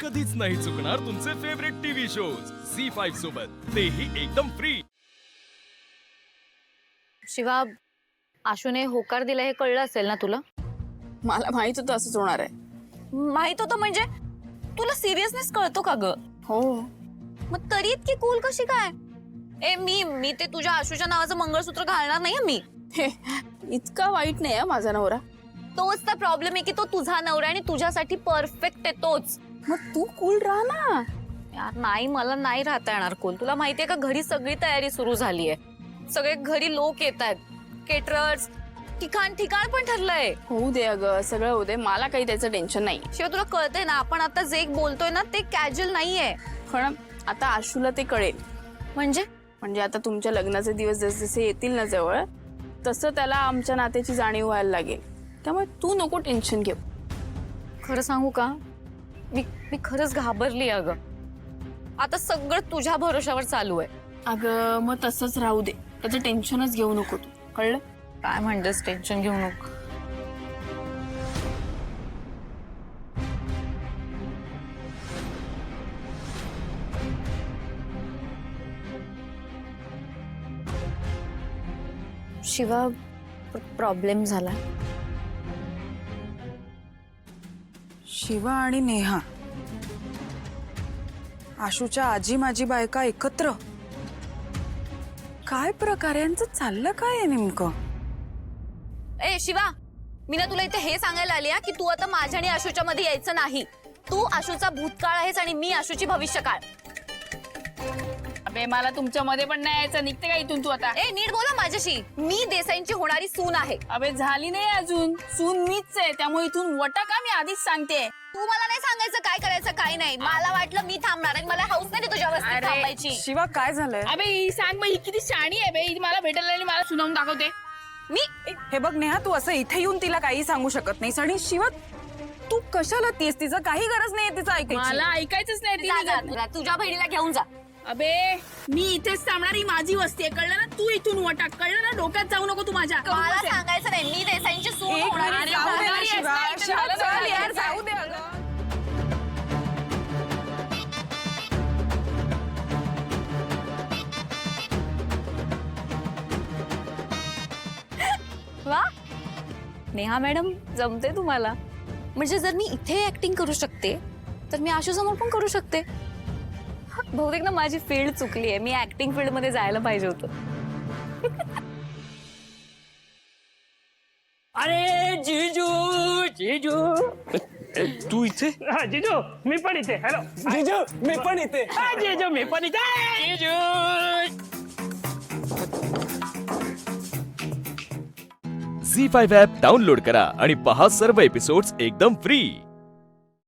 कधीच नाही चुकणार तुमचे फेवरेट टीव्ही शोज झी5 सोबत, तेही एकदम फ्री। शिवा, आशूने होकार दिला हे कळलं असेल ना तुला? मला माहित होतं असंच होणार आहे। माहित होतं म्हणजे? तुला सिरियसनेस कळतो का ग? हो, मग तरी इतकी कूल कशी काय? मी ते तुझ्या आशूच्या नावाचं मंगळसूत्र घालणार नाही मी। हे इतका वाईट नाही आहे माझा नवरा। तोच तर प्रॉब्लेम आहे की तो तुझा नवरा आणि तुझ्यासाठी परफेक्ट आहे तोच। मग तू कूल राहा ना। यार नाही, मला नाही राहता येणार कूल। तुला माहितीये का, घरी सगळी तयारी सुरू झाली आहे। सगळे घरी लोक येत आहेत, केटरर्स, ठिकाण पण ठरलंय। होऊ दे अगं, सगळं होऊ दे, मला काही त्याचं टेन्शन नाही। शिवाय तुला कळतंय ना, आपण आता जे बोलतोय ना ते कॅज्युअल नाहीये। पण आता आशूला ते कळेल। म्हणजे आता तुमच्या लग्नाचे दिवस जसे येतील ना जवळ, तसं त्याला आमच्या नात्याची जाणीव व्हायला लागेल। त्यामुळे तू नको टेन्शन घेऊ। खरं सांगू का, मी खरंच घाबरली अगं। आता सगळं तुझ्या भरोशावर चालू आहे। अगं मग तसंच राहू दे, त्याचं टेन्शनच घेऊ नको तू, कळलं? काय म्हणतेस टेन्शन घेऊ नको? शिवा, प्रॉब्लेम झाला। शिवा आणि नेहा, आशूच्या आजी माझी बायका एकत्र, काय प्रकार यांचं चाललं काय आहे नेमकं? ए शिवा, मी ना तुला इथे हे सांगायला आली की तू आता माझ्या आणि आशूच्या मध्ये यायचं नाही। तू आशूचा भूतकाळ आहेस आणि मी आशूची भविष्यकाळ। अबे मला तुमच्या मध्ये पण नाही यायचं, निघते का इथून तू आता? ए नीट बोला माझ्याशी, मी देसाईंची होणारी सून आहे। अबे झाली नाही अजून, सून मीच आहे, त्यामुळे इथून वटा का, मी आधीच सांगते। तू मला नाही सांगायचं काय करायचं काय नाही। मला वाटलं मी थांबणार आहे, मला हाऊस नाही तुझ्या वस्तीत थांबायची। शिवा काय झालंय? अबे ही सांग, मग ही किती शाणी आहे बे, ही मला भेटायला आणि मला सुनावून दाखवते। मी हे बघ नेहा, तू असं इथे येऊन तिला काही सांगू शकत नाहीस। आणि शिवा, तू कशाला तीस? तिचं काही गरज नाहीये तिचं ऐकायची। मला ऐकायचंच नाही, ती निघा। तुझ्या बहिणीला घेऊन जा। अबे मी इथेच थांबणार, ही माझी वस्ती आहे, कळलं ना? तू इथून वटा, कळलं ना? डोक्यात जाऊ नको तू माझ्या। मला सांगायचं नाही, मी देसाईंची सून एक होणार मिनिट, आहे। जाऊ दे ना होणारी शिवा, आहेस ना, शिवा, इथे चल झालं यार, झालं. जाऊ दे अगं। वा, नेहा मॅडम जमते तुम्हाला। म्हणजे जर मी इथे ऍक्टिंग करू शकते तर मी आशू समोर पण करू शकते। बहुतेक ना माझी फील्ड चुकली आहे, मी ऍक्टिंग फील्ड मध्ये जायला पाहिजे होतं। अरे जीजू जीजू, तू इथे? हा जीजू मी पण इथे। हॅलो जीजू मी पण इथे। हा जीजू मी पण इथे। जीजू झी5 ॲप डाउनलोड करा आणि पहा सर्व एपिसोड्स एकदम फ्री।